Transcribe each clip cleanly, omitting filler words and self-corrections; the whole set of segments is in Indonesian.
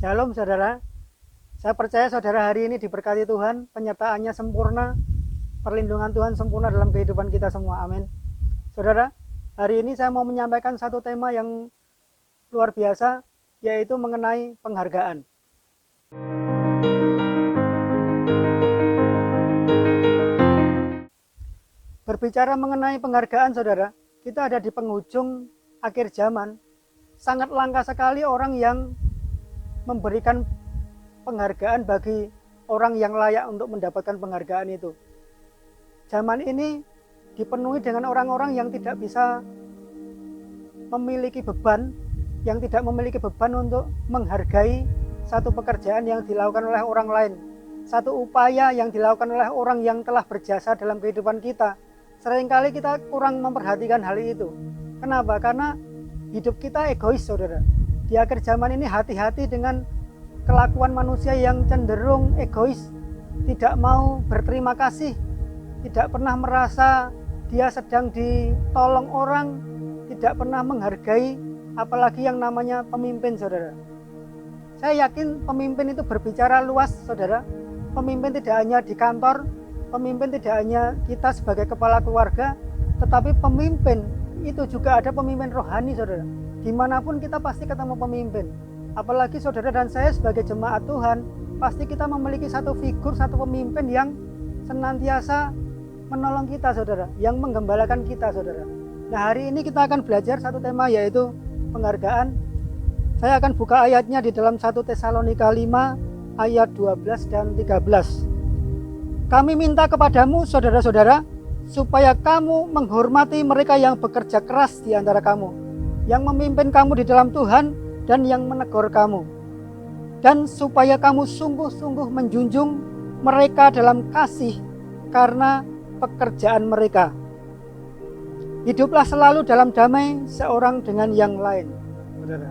Shalom saudara, saya percaya saudara hari ini diberkati Tuhan, penyertaannya sempurna, perlindungan Tuhan sempurna dalam kehidupan kita semua, amin. Saudara, hari ini saya mau menyampaikan satu tema yang luar biasa, yaitu mengenai penghargaan. Berbicara mengenai penghargaan saudara, kita ada di penghujung akhir zaman. Sangat langka sekali orang yang memberikan penghargaan bagi orang yang layak untuk mendapatkan penghargaan itu. Zaman ini dipenuhi dengan orang-orang yang tidak bisa memiliki beban, yang tidak memiliki beban untuk menghargai satu pekerjaan yang dilakukan oleh orang lain, satu upaya yang dilakukan oleh orang yang telah berjasa dalam kehidupan kita. Seringkali kita kurang memperhatikan hal itu. Kenapa? Karena hidup kita egois, saudara. Di akhir zaman ini hati-hati dengan kelakuan manusia yang cenderung egois, tidak mau berterima kasih, tidak pernah merasa dia sedang ditolong orang, tidak pernah menghargai, apalagi yang namanya pemimpin, saudara. Saya yakin pemimpin itu berbicara luas, saudara. Pemimpin tidak hanya di kantor, pemimpin tidak hanya kita sebagai kepala keluarga, tetapi pemimpin itu juga ada pemimpin rohani, saudara. Dimanapun kita pasti ketemu pemimpin. Apalagi saudara dan saya sebagai jemaat Tuhan, pasti kita memiliki satu figur, satu pemimpin yang senantiasa menolong kita, saudara, yang menggembalakan kita, saudara. Nah, hari ini kita akan belajar satu tema, yaitu penghargaan. Saya akan buka ayatnya di dalam 1 Tesalonika 5 ayat 12 dan 13. Kami minta kepadamu, saudara-saudara, supaya kamu menghormati mereka yang bekerja keras di antara kamu, yang memimpin kamu di dalam Tuhan dan yang menegur kamu, dan supaya kamu sungguh-sungguh menjunjung mereka dalam kasih karena pekerjaan mereka. Hiduplah selalu dalam damai seorang dengan yang lain. Saudara,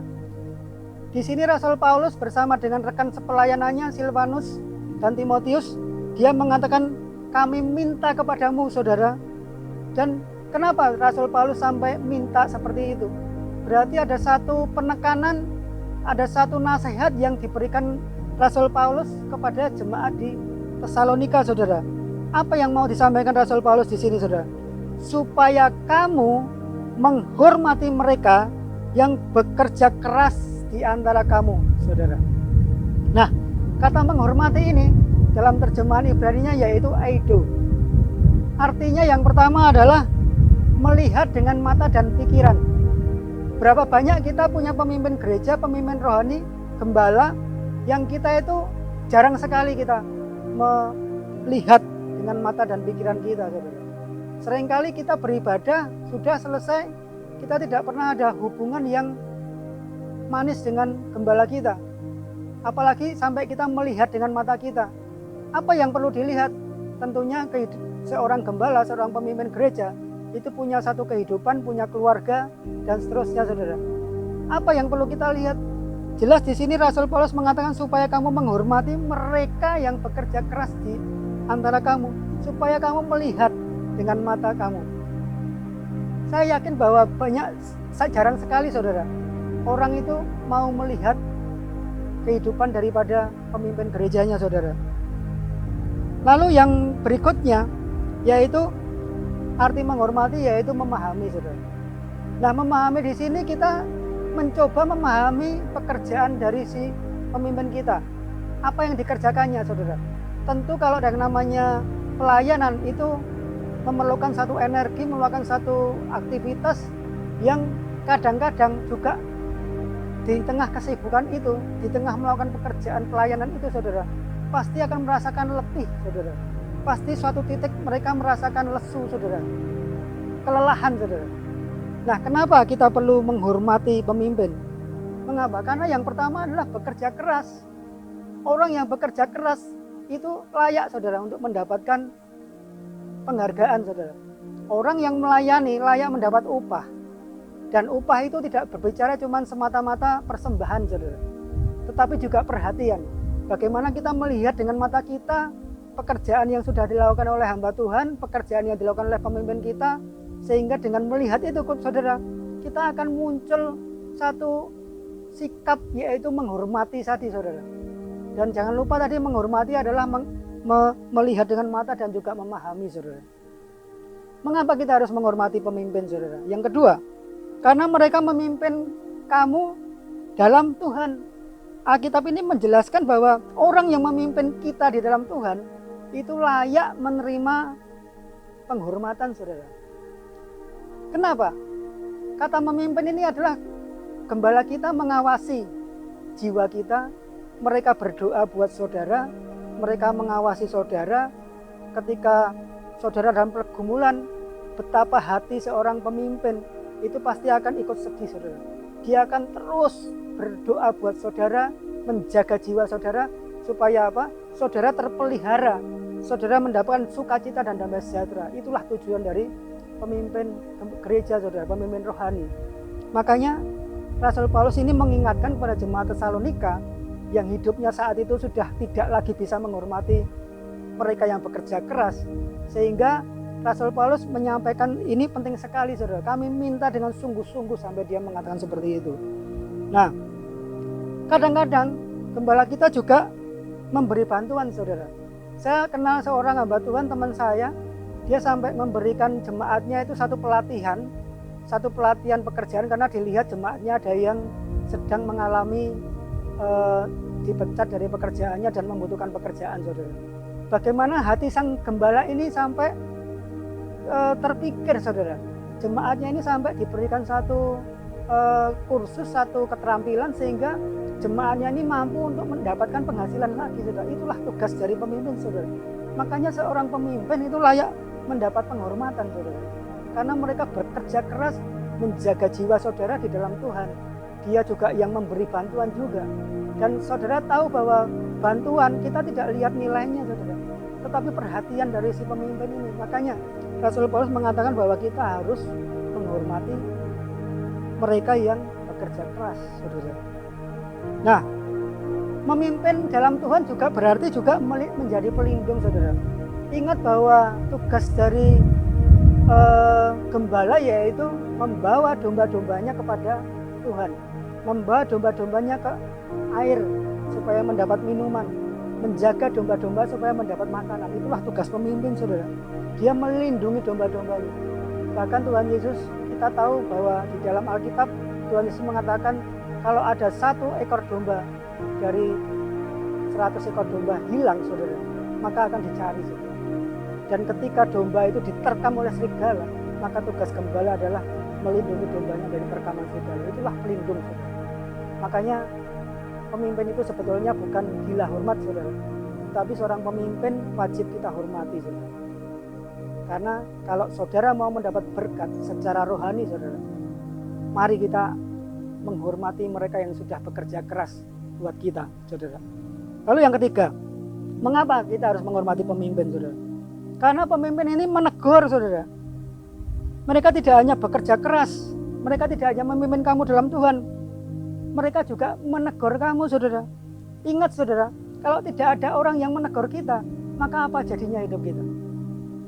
di sini Rasul Paulus bersama dengan rekan sepelayanannya Silvanus dan Timotius, dia mengatakan, kami minta kepadamu, saudara. Dan kenapa Rasul Paulus sampai minta seperti itu? Berarti ada satu penekanan, ada satu nasihat yang diberikan Rasul Paulus kepada jemaat di Tesalonika, saudara. Apa yang mau disampaikan Rasul Paulus di sini, saudara? Supaya kamu menghormati mereka yang bekerja keras di antara kamu, saudara. Nah, kata menghormati ini dalam terjemahan Ibraninya yaitu aido. Artinya yang pertama adalah melihat dengan mata dan pikiran. Berapa banyak kita punya pemimpin gereja, pemimpin rohani, gembala, yang kita itu jarang sekali kita melihat dengan mata dan pikiran kita, saudara. Seringkali kita beribadah, sudah selesai, kita tidak pernah ada hubungan yang manis dengan gembala kita. Apalagi sampai kita melihat dengan mata kita. Apa yang perlu dilihat? Tentunya seorang gembala, seorang pemimpin gereja, itu punya satu kehidupan, punya keluarga, dan seterusnya, saudara. Apa yang perlu kita lihat? Jelas di sini Rasul Paulus mengatakan supaya kamu menghormati mereka yang bekerja keras di antara kamu, supaya kamu melihat dengan mata kamu. Saya yakin bahwa jarang sekali, saudara, orang itu mau melihat kehidupan daripada pemimpin gerejanya, saudara. Lalu yang berikutnya yaitu arti menghormati, yaitu memahami, saudara. Nah, memahami di sini kita mencoba memahami pekerjaan dari si pemimpin kita. Apa yang dikerjakannya, saudara? Tentu kalau yang namanya pelayanan itu memerlukan satu energi, memerlukan satu aktivitas yang kadang-kadang juga di tengah kesibukan itu, di tengah melakukan pekerjaan pelayanan itu, saudara, pasti akan merasakan letih, saudara. Pasti suatu titik mereka merasakan lesu, saudara, kelelahan, saudara. Nah, kenapa kita perlu menghormati pemimpin? Mengapa? Karena yang pertama adalah bekerja keras. Orang yang bekerja keras itu layak, saudara, untuk mendapatkan penghargaan, saudara. Orang yang melayani layak mendapat upah. Dan upah itu tidak berbicara cuma semata-mata persembahan, saudara, tetapi juga perhatian. Bagaimana kita melihat dengan mata kita pekerjaan yang sudah dilakukan oleh hamba Tuhan, pekerjaan yang dilakukan oleh pemimpin kita, sehingga dengan melihat itu, saudara, kita akan muncul satu sikap yaitu menghormati tadi saudara. Dan jangan lupa tadi menghormati adalah melihat dengan mata dan juga memahami saudara. Mengapa kita harus menghormati pemimpin saudara? Yang kedua, karena mereka memimpin kamu dalam Tuhan. Alkitab ini menjelaskan bahwa orang yang memimpin kita di dalam Tuhan itu layak menerima penghormatan saudara. Kenapa? Kata memimpin ini adalah gembala kita mengawasi jiwa kita. Mereka berdoa buat saudara, mereka mengawasi saudara. Ketika saudara dalam pergumulan, betapa hati seorang pemimpin itu pasti akan ikut sedih saudara. Dia akan terus berdoa buat saudara, menjaga jiwa saudara, supaya apa? Saudara terpelihara, saudara mendapatkan sukacita dan damai sejahtera. Itulah tujuan dari pemimpin gereja saudara, pemimpin rohani. Makanya Rasul Paulus ini mengingatkan kepada jemaat Tesalonika yang hidupnya saat itu sudah tidak lagi bisa menghormati mereka yang bekerja keras, sehingga Rasul Paulus menyampaikan ini penting sekali saudara. Kami minta dengan sungguh-sungguh, sampai dia mengatakan seperti itu. Nah, kadang-kadang gembala kita juga memberi bantuan saudara. Saya kenal seorang hamba Tuhan, teman saya, dia sampai memberikan jemaatnya itu satu pelatihan pekerjaan, karena dilihat jemaatnya ada yang sedang mengalami dipecat dari pekerjaannya dan membutuhkan pekerjaan saudara. Bagaimana hati sang gembala ini sampai terpikir saudara, jemaatnya ini sampai diberikan satu kursus, satu keterampilan, sehingga jemaatnya ini mampu untuk mendapatkan penghasilan lagi saudara. Itulah tugas dari pemimpin saudara. Makanya seorang pemimpin itu layak mendapat penghormatan saudara, karena mereka bekerja keras menjaga jiwa saudara di dalam Tuhan. Dia juga yang memberi bantuan juga, dan saudara tahu bahwa bantuan kita tidak lihat nilainya saudara, tetapi perhatian dari si pemimpin ini. Makanya Rasul Paulus mengatakan bahwa kita harus menghormati mereka yang bekerja keras saudara. Nah, memimpin dalam Tuhan juga berarti juga menjadi pelindung saudara. Ingat bahwa tugas dari gembala yaitu membawa domba-dombanya kepada Tuhan, membawa domba-dombanya ke air supaya mendapat minuman, menjaga domba-domba supaya mendapat makanan. Itulah tugas pemimpin saudara. Dia melindungi domba-dombanya. Bahkan Tuhan Yesus, kita tahu bahwa di dalam Alkitab Tuhan Yesus mengatakan kalau ada satu ekor domba dari 100 ekor domba hilang saudara, maka akan dicari saudara. Dan ketika domba itu diterkam oleh serigala, maka tugas gembala adalah melindungi dombanya dari terkaman serigala. Itulah pelindung saudara. Makanya pemimpin itu sebetulnya bukan gila hormat saudara, tapi seorang pemimpin wajib kita hormati saudara. Karena kalau saudara mau mendapat berkat secara rohani saudara, mari kita menghormati mereka yang sudah bekerja keras buat kita saudara. Lalu yang ketiga, mengapa kita harus menghormati pemimpin saudara? Karena pemimpin ini menegur saudara. Mereka tidak hanya bekerja keras, mereka tidak hanya memimpin kamu dalam Tuhan, mereka juga menegur kamu saudara. Ingat saudara, kalau tidak ada orang yang menegur kita, maka apa jadinya hidup kita?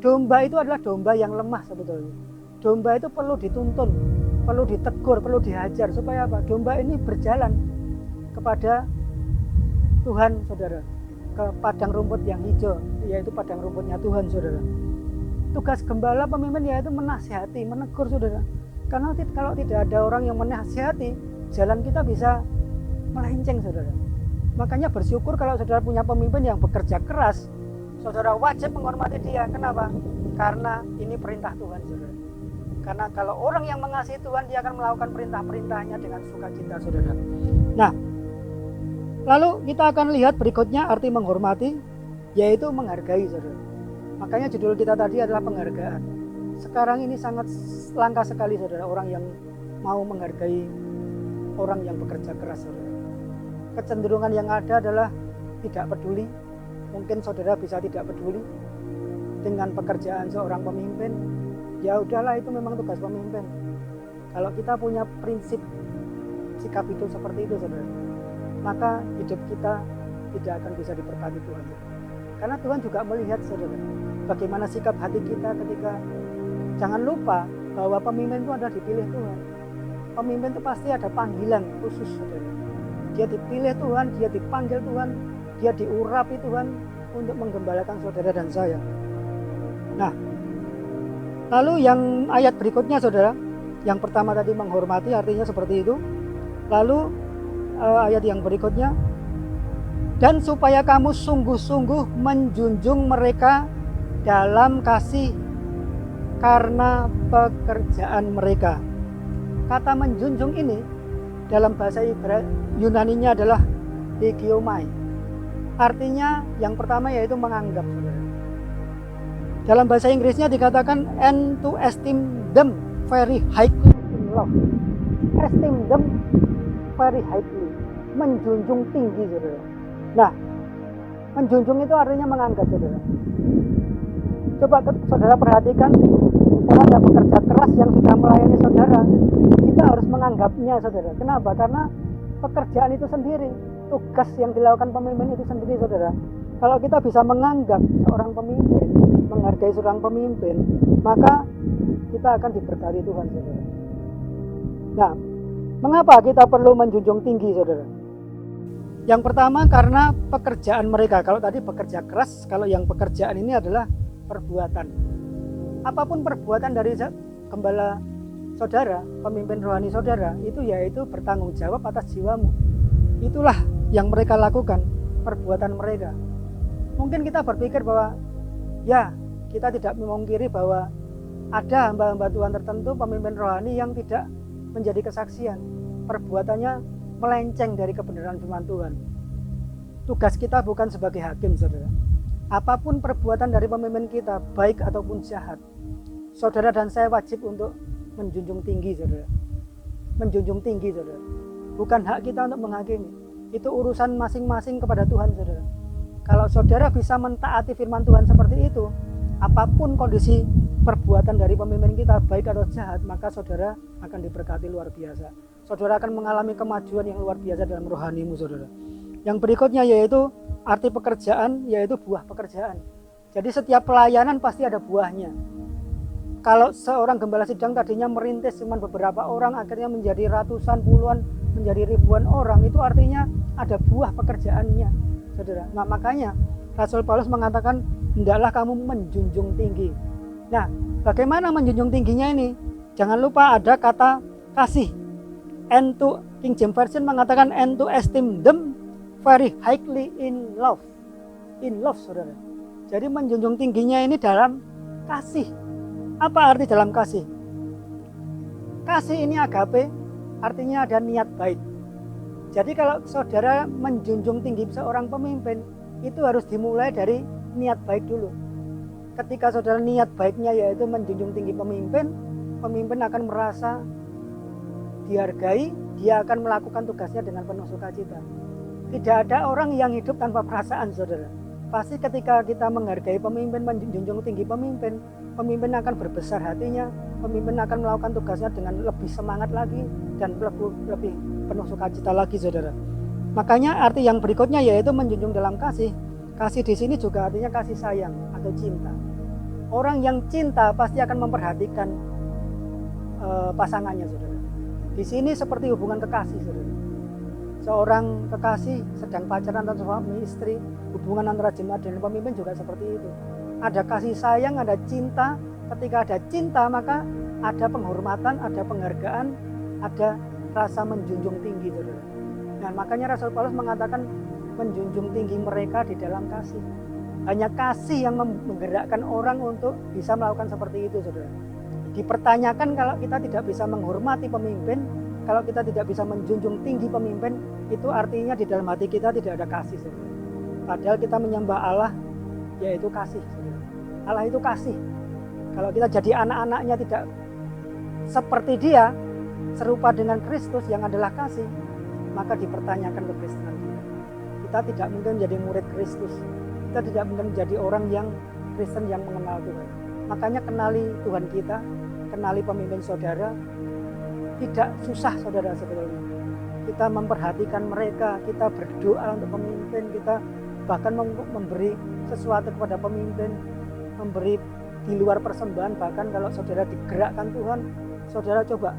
Domba itu adalah domba yang lemah sebetulnya. Domba itu perlu dituntun, perlu ditegur, perlu dihajar, supaya apa? Domba ini berjalan kepada Tuhan saudara, ke padang rumput yang hijau, yaitu padang rumputnya Tuhan saudara. Tugas gembala pemimpin yaitu menasihati, menegur saudara. Karena kalau tidak ada orang yang menasihati, jalan kita bisa melenceng saudara. Makanya bersyukur kalau saudara punya pemimpin yang bekerja keras, saudara wajib menghormati dia. Kenapa? Karena ini perintah Tuhan saudara. Karena kalau orang yang mengasihi Tuhan, dia akan melakukan perintah-perintahnya dengan sukacita saudara. Nah, lalu kita akan lihat berikutnya arti menghormati, yaitu menghargai saudara. Makanya judul kita tadi adalah penghargaan. Sekarang ini sangat langka sekali saudara, orang yang mau menghargai orang yang bekerja keras saudara. Kecenderungan yang ada adalah tidak peduli. Mungkin saudara bisa tidak peduli dengan pekerjaan seorang pemimpin. Ya udahlah, itu memang tugas pemimpin. Kalau kita punya prinsip sikap hidup seperti itu saudara, maka hidup kita tidak akan bisa diberkati Tuhan. Karena Tuhan juga melihat saudara, bagaimana sikap hati kita ketika, jangan lupa bahwa pemimpin itu adalah dipilih Tuhan. Pemimpin itu pasti ada panggilan khusus, saudara. Dia dipilih Tuhan, dia dipanggil Tuhan, dia diurapi Tuhan untuk menggembalakan saudara dan saya. Nah, lalu yang ayat berikutnya, saudara, yang pertama tadi menghormati artinya seperti itu. Lalu ayat yang berikutnya, dan supaya kamu sungguh-sungguh menjunjung mereka dalam kasih karena pekerjaan mereka. Kata menjunjung ini dalam bahasa Yunaninya adalah hegiomai. Artinya yang pertama yaitu menganggap, saudara. Dalam bahasa Inggrisnya dikatakan and to esteem them very highly in love. Esteem them very highly, menjunjung tinggi, saudara. Nah, menjunjung itu artinya menganggap, saudara. Coba saudara perhatikan orang yang bekerja keras yang sudah melayani saudara, kita harus menganggapnya, saudara. Kenapa? Karena pekerjaan itu sendiri, tugas yang dilakukan pemimpin itu sendiri, saudara. Kalau kita bisa menganggap seorang pemimpin, menghargai seorang pemimpin, maka kita akan diberkati Tuhan, saudara. Nah, mengapa kita perlu menjunjung tinggi, saudara? Yang pertama karena pekerjaan mereka. Kalau tadi bekerja keras, kalau yang pekerjaan ini adalah perbuatan. Apapun perbuatan dari gembala saudara, pemimpin rohani saudara, itu yaitu bertanggung jawab atas jiwamu. Itulah yang mereka lakukan, perbuatan mereka. Mungkin kita berpikir bahwa ya, kita tidak memungkiri bahwa ada hamba-hamba Tuhan tertentu, pemimpin rohani yang tidak menjadi kesaksian. Perbuatannya melenceng dari kebenaran firman Tuhan. Tugas kita bukan sebagai hakim, saudara. Apapun perbuatan dari pemimpin kita, baik ataupun jahat, saudara dan saya wajib untuk menjunjung tinggi, saudara. Menjunjung tinggi, saudara. Bukan hak kita untuk menghakimi. Itu urusan masing-masing kepada Tuhan, saudara. Kalau saudara bisa mentaati firman Tuhan seperti itu, apapun kondisi perbuatan dari pemimpin kita, baik atau jahat, maka saudara akan diberkati luar biasa. Saudara akan mengalami kemajuan yang luar biasa dalam rohanimu, saudara. Yang berikutnya yaitu arti pekerjaan, yaitu buah pekerjaan. Jadi setiap pelayanan pasti ada buahnya. Kalau seorang gembala sidang tadinya merintis cuma beberapa orang, akhirnya menjadi ratusan, puluhan, menjadi ribuan orang, itu artinya ada buah pekerjaannya, saudara. Nah, makanya Rasul Paulus mengatakan, hendaklah kamu menjunjung tinggi. Nah, bagaimana menjunjung tingginya ini? Jangan lupa ada kata kasih. And to, King James Version mengatakan and to esteem them very highly in love. In love, saudara. Jadi menjunjung tingginya ini dalam kasih. Apa arti dalam kasih? Kasih ini agape, artinya ada niat baik. Jadi kalau saudara menjunjung tinggi seorang pemimpin, itu harus dimulai dari niat baik dulu. Ketika saudara niat baiknya yaitu menjunjung tinggi pemimpin, pemimpin akan merasa dihargai, dia akan melakukan tugasnya dengan penuh sukacita. Tidak ada orang yang hidup tanpa perasaan, saudara. Pasti ketika kita menghargai pemimpin, menjunjung tinggi pemimpin, pemimpin akan berbesar hatinya, pemimpin akan melakukan tugasnya dengan lebih semangat lagi dan lebih penuh sukacita lagi, saudara. Makanya arti yang berikutnya yaitu menjunjung dalam kasih. Kasih di sini juga artinya kasih sayang atau cinta. Orang yang cinta pasti akan memperhatikan pasangannya, saudara. Di sini seperti hubungan kekasih, saudara. Seorang kekasih sedang pacaran atau suami istri, hubungan antara jemaat dan pemimpin juga seperti itu. Ada kasih sayang, ada cinta. Ketika ada cinta, maka ada penghormatan, ada penghargaan, ada rasa menjunjung tinggi, saudara. Nah, makanya Rasul Paulus mengatakan menjunjung tinggi mereka di dalam kasih. Hanya kasih yang menggerakkan orang untuk bisa melakukan seperti itu, saudara. Dipertanyakan kalau kita tidak bisa menghormati pemimpin, kalau kita tidak bisa menjunjung tinggi pemimpin, itu artinya di dalam hati kita tidak ada kasih, saudara. Padahal kita menyembah Allah, yaitu kasih, saudara. Allah itu kasih. Kalau kita jadi anak-anaknya tidak seperti dia, serupa dengan Kristus yang adalah kasih, maka dipertanyakan kekristenan kita. Kita tidak mungkin menjadi murid Kristus. Kita tidak mungkin menjadi orang yang Kristen yang mengenal Tuhan. Makanya kenali Tuhan kita, kenali pemimpin saudara. Tidak susah, saudara, sebetulnya. Kita memperhatikan mereka, kita berdoa untuk pemimpin, kita bahkan memberi sesuatu kepada pemimpin, memberi di luar persembahan. Bahkan kalau saudara digerakkan Tuhan, saudara coba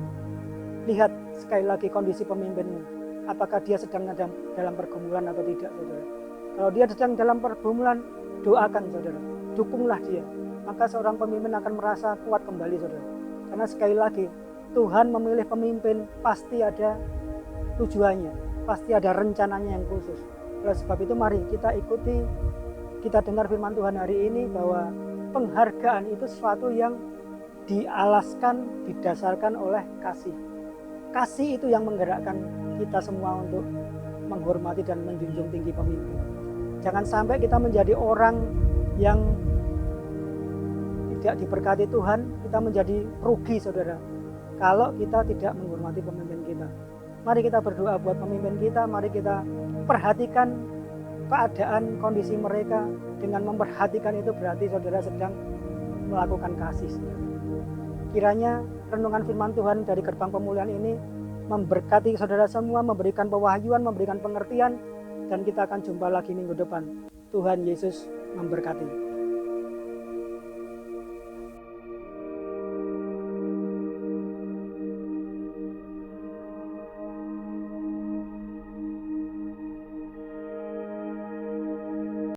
lihat sekali lagi kondisi pemimpinmu. Apakah dia sedang dalam pergumulan atau tidak, saudara? Kalau dia sedang dalam pergumulan, doakan, saudara. Dukunglah dia. Maka seorang pemimpin akan merasa kuat kembali, saudara. Karena sekali lagi, Tuhan memilih pemimpin pasti ada tujuannya, pasti ada rencananya yang khusus. Oleh sebab itu mari kita ikuti, kita dengar firman Tuhan hari ini bahwa penghargaan itu sesuatu yang dialaskan, didasarkan oleh kasih. Kasih itu yang menggerakkan kita semua untuk menghormati dan menjunjung tinggi pemimpin. Jangan sampai kita menjadi orang yang tidak diberkati Tuhan, kita menjadi rugi, saudara, kalau kita tidak menghormati pemimpin kita. Mari kita berdoa buat pemimpin kita, mari kita perhatikan keadaan, kondisi mereka. Dengan memperhatikan itu berarti saudara sedang melakukan kasih, saudara. Kiranya renungan firman Tuhan dari Gerbang Pemulihan ini memberkati saudara semua, memberikan pewahyuan, memberikan pengertian, dan kita akan jumpa lagi minggu depan. Tuhan Yesus memberkati.